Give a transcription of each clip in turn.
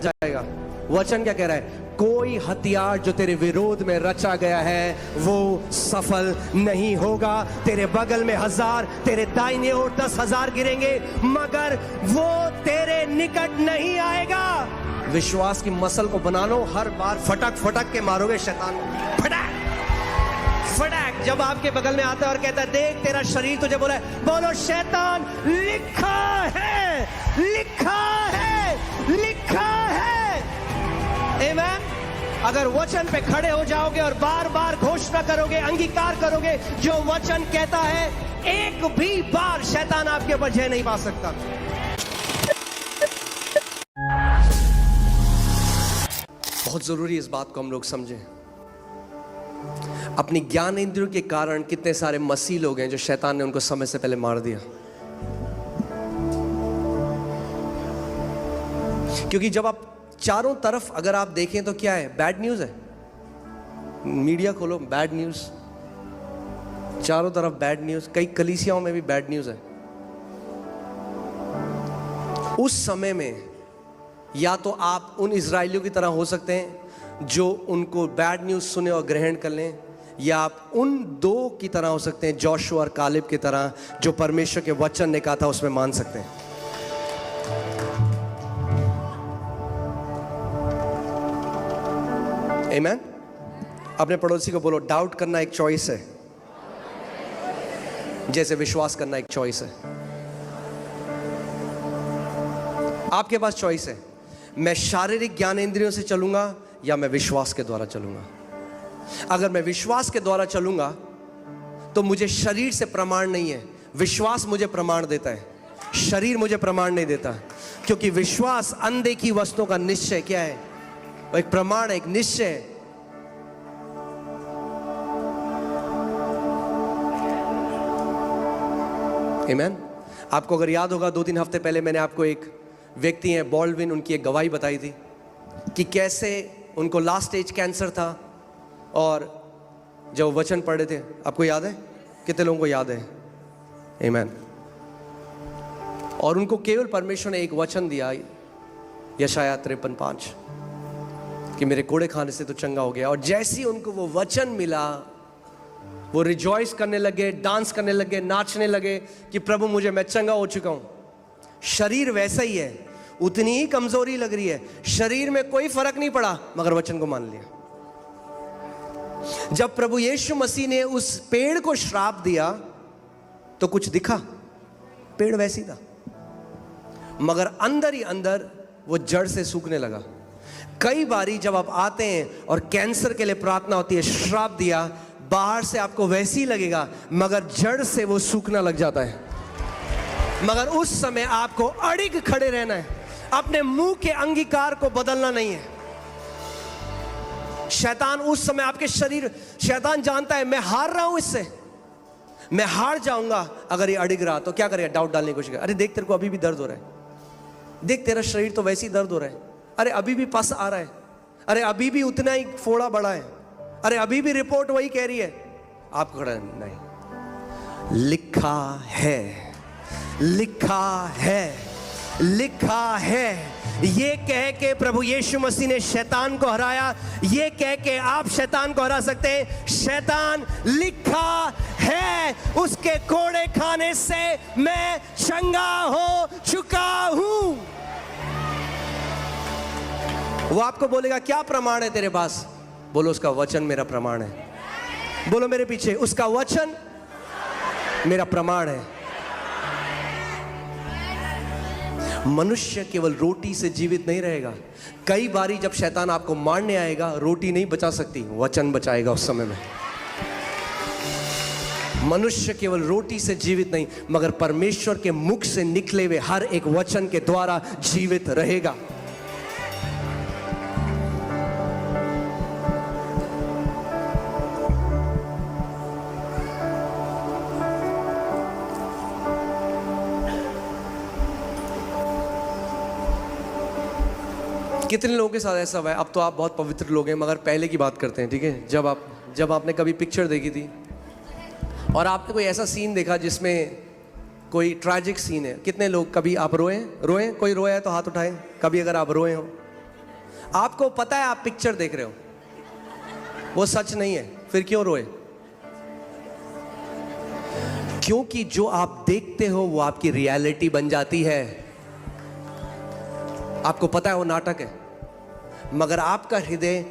जाएगा। वचन क्या कह रहा है? कोई हथियार जो तेरे विरोध में रचा गया है वो सफल नहीं होगा। तेरे बगल में 1000, तेरे दाहिने ओर 10,000 गिरेंगे, मगर वो तेरे निकट नहीं आएगा। विश्वास की मसल को बना लो, हर बार फटक फटक के मारोगे शैतान को। फटक फटक जब आपके बगल में आता है और कहता है देख तेरा शरीर तुझे बोला है, बोलो शैतान लिखा है, लिखा है, लिखा है। आमीन। अगर वचन पे खड़े हो जाओगे और बार बार घोषणा करोगे, अंगीकार करोगे जो वचन कहता है, एक भी बार शैतान आपके ऊपर जय नहीं पा सकता। बहुत जरूरी है इस बात को हम लोग समझें। अपनी ज्ञान इंद्रियों के कारण कितने सारे मसीह लोग हैं जो शैतान ने उनको समय से पहले मार दिया। क्योंकि जब आप चारों तरफ अगर आप देखें तो क्या है? बैड न्यूज है। मीडिया खोलो, बैड न्यूज, चारों तरफ बैड न्यूज। कई कलीसियाओं में भी बैड न्यूज है। उस समय में या तो आप उन इजरायलियों की तरह हो सकते हैं जो उनको बैड न्यूज सुने और ग्रहण कर लें, या आप उन दो की तरह हो सकते हैं, जोशुआ और कालेब की तरह, जो परमेश्वर के वचन ने कहा था उसमें मान सकते हैं। आमीन। अपने पड़ोसी को बोलो, डाउट करना एक चॉइस है, जैसे विश्वास करना एक चॉइस है। आपके पास चॉइस है, मैं शारीरिक ज्ञान इंद्रियों से चलूंगा या मैं विश्वास के द्वारा चलूंगा। अगर मैं विश्वास के द्वारा चलूंगा तो मुझे शरीर से प्रमाण नहीं है, विश्वास मुझे प्रमाण देता है, शरीर मुझे प्रमाण नहीं देता। क्योंकि विश्वास अनदेखी वस्तुओं का निश्चय क्या है? वो एक प्रमाण है, एक निश्चय है। आमीन। आपको अगर याद होगा 2-3 हफ्ते पहले मैंने आपको एक व्यक्ति हैं बॉल्डविन, उनकी एक गवाही बताई थी कि कैसे उनको लास्ट स्टेज कैंसर था और जब वचन पढ़ रहे थे, आपको याद है? कितने लोगों को याद है? आमीन। और उनको केवल परमेश्वर ने एक वचन दिया, यशायाह 53:5, कि मेरे कोड़े खाने से तो चंगा हो गया। और जैसे ही उनको वो वचन मिला, वो रिजॉइस करने लगे, डांस करने लगे, नाचने लगे कि प्रभु मुझे, मैं चंगा हो चुका हूं। शरीर वैसा ही है, उतनी ही कमजोरी लग रही है, शरीर में कोई फर्क नहीं पड़ा, मगर वचन को मान लिया। जब प्रभु यीशु मसीह ने उस पेड़ को श्राप दिया तो कुछ दिखा? पेड़ वैसी था, मगर अंदर ही अंदर वो जड़ से सूखने लगा। कई बारी जब आप आते हैं और कैंसर के लिए प्रार्थना होती है, श्राप दिया, बाहर से आपको वैसी ही लगेगा, मगर जड़ से वो सूखना लग जाता है। मगर उस समय आपको अड़िग खड़े रहना है, अपने मुंह के अंगीकार को बदलना नहीं है। शैतान उस समय आपके शरीर, शैतान जानता है मैं हार रहा हूं, इससे मैं हार जाऊंगा। अगर ये अड़िग रहा तो क्या करेगा? डाउट डालने की कोशिश करेगा। अरे देख तेरे को अभी भी दर्द हो रहा है, देख तेरा शरीर तो वैसे ही दर्द हो रहा है, अरे अभी भी पस आ रहा है, अरे अभी भी उतना ही फोड़ा बड़ा है, अरे अभी भी रिपोर्ट वही कह रही है। आपको खड़ा नहीं, लिखा है, लिखा है, लिखा है। ये कह के प्रभु यीशु मसीह ने शैतान को हराया। ये कह के आप शैतान को हरा सकते हैं। शैतान, लिखा है, उसके कोड़े खाने से मैं चंगा हो चुका हूं। वो आपको बोलेगा क्या प्रमाण है तेरे पास? बोलो उसका वचन मेरा प्रमाण है। बोलो मेरे पीछे, उसका वचन मेरा प्रमाण है। मनुष्य केवल रोटी से जीवित नहीं रहेगा। कई बारी जब शैतान आपको मारने आएगा, रोटी नहीं बचा सकती, वचन बचाएगा उस समय में। मनुष्य केवल रोटी से जीवित नहीं, मगर परमेश्वर के मुख से निकले हुए हर एक वचन के द्वारा जीवित रहेगा। कितने लोगों के साथ ऐसा हुआ है? अब तो आप बहुत पवित्र लोग हैं, मगर पहले की बात करते हैं, ठीक है? जब आपने कभी पिक्चर देखी थी और आपने कोई ऐसा सीन देखा जिसमें कोई ट्रैजिक सीन है। कितने लोग, कभी आप रोए? कोई रोया है तो हाथ उठाएं। कभी अगर आप रोए हो, आपको पता है आप पिक्चर देख रहे हो, वो सच नहीं है, फिर क्यों रोए? क्योंकि जो आप देखते हो वो आपकी रियलिटी बन जाती है। आपको पता है वो नाटक है, मगर आपका हृदय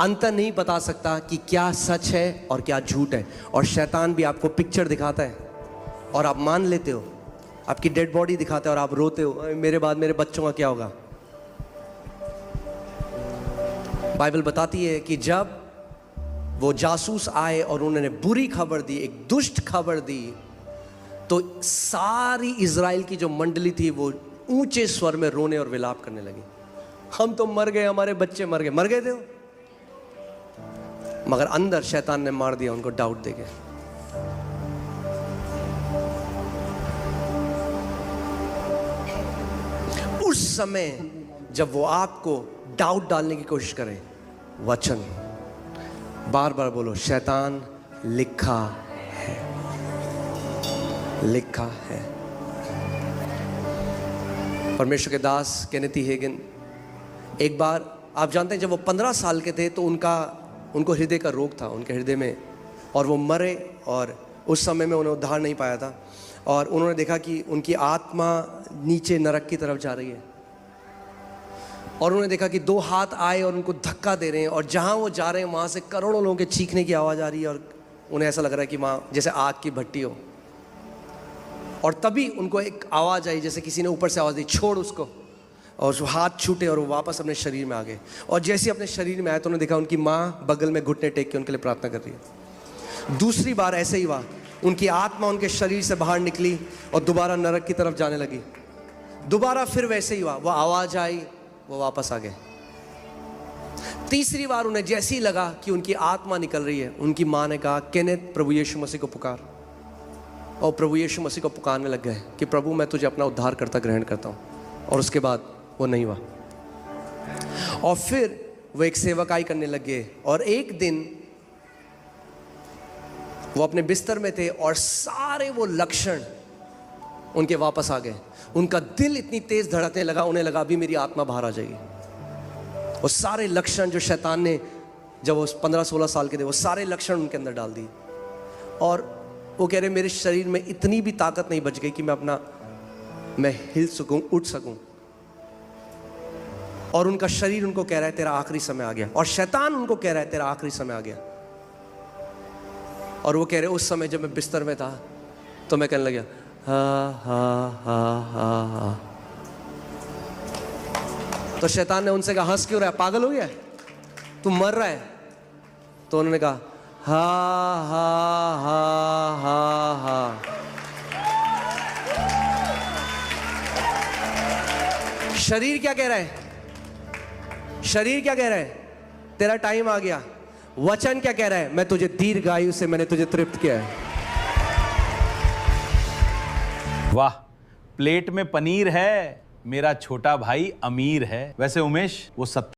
अंतर नहीं बता सकता कि क्या सच है और क्या झूठ है। और शैतान भी आपको पिक्चर दिखाता है और आप मान लेते हो, आपकी डेड बॉडी दिखाता है और आप रोते हो, मेरे बाद मेरे बच्चों का क्या होगा। बाइबल बताती है कि जब वो जासूस आए और उन्होंने बुरी खबर दी, एक दुष्ट खबर दी, तो सारी इज़राइल की जो मंडली थी वो ऊंचे स्वर में रोने और विलाप करने लगी। हम तो मर गए, हमारे बच्चे मर गए। मर गए थे वो, मगर अंदर शैतान ने मार दिया उनको डाउट देके। उस समय जब वो आपको डाउट डालने की कोशिश करें, वचन बार बार बोलो, शैतान लिखा है, लिखा है। परमेश्वर के दास केनेथी हेगिन, एक बार आप जानते हैं जब वो 15 साल के थे तो उनको हृदय का रोग था उनके हृदय में, और वो मरे, और उस समय में उन्हें उद्धार नहीं पाया था, और उन्होंने देखा कि उनकी आत्मा नीचे नरक की तरफ जा रही है, और उन्होंने देखा कि 2 हाथ आए और उनको धक्का दे रहे हैं, और जहाँ वो जा रहे हैं वहाँ से करोड़ों लोगों के चीखने की आवाज़ आ रही है, और उन्हें ऐसा लग रहा है कि वहाँ जैसे आग की भट्टी हो। और तभी उनको एक आवाज़ आई, जैसे किसी ने ऊपर से आवाज़ दी, छोड़ उसको, और वो हाथ छूटे और वो वापस अपने शरीर में आ गए। और जैसे ही अपने शरीर में आए तो उन्होंने देखा उनकी माँ बगल में घुटने टेक के उनके लिए प्रार्थना कर रही है। दूसरी बार ऐसे ही हुआ, उनकी आत्मा उनके शरीर से बाहर निकली और दोबारा नरक की तरफ जाने लगी। दोबारा फिर वैसे ही हुआ, वो आवाज़ आई, वो वापस आ गए। तीसरी बार उन्हें जैसे ही लगा कि उनकी आत्मा निकल रही है, उनकी माँ ने कहा, केनेथ प्रभु यीशु मसीह को पुकार। और प्रभु यीशु मसीह को पुकारने लग गए कि प्रभु मैं तुझे अपना उद्धार करता ग्रहण करता हूँ। और उसके बाद वो नहीं हुआ। और फिर वो एक सेवकाई करने लग गए, और एक दिन वो अपने बिस्तर में थे और सारे वो लक्षण उनके वापस आ गए। उनका दिल इतनी तेज धड़कने लगा, उन्हें लगा अभी मेरी आत्मा बाहर आ जाएगी। वो सारे लक्षण जो शैतान ने, जब वो 15-16 साल के थे, वो सारे लक्षण उनके अंदर डाल दिए। और वो कह रहे मेरे शरीर में इतनी भी ताकत नहीं बच गई कि मैं हिल सकूं, उठ सकूं। और उनका शरीर उनको कह रहा है तेरा आखिरी समय आ गया, और शैतान उनको कह रहा है तेरा आखिरी समय आ गया। और वो कह रहे उस समय जब मैं बिस्तर में था तो मैं कहने लगा हा हा हा हा हा। तो शैतान ने उनसे कहा हंस क्यों रहा है, पागल हो गया, तू मर रहा है? तो उन्होंने कहा हा हा हा हा हा। शरीर क्या कह रहा है? शरीर क्या कह रहा है? तेरा टाइम आ गया। वचन क्या कह रहा है? मैं तुझे दीर्घायु से मैंने तुझे तृप्त किया है। वाह, प्लेट में पनीर है, मेरा छोटा भाई अमीर है। वैसे उमेश, वो 70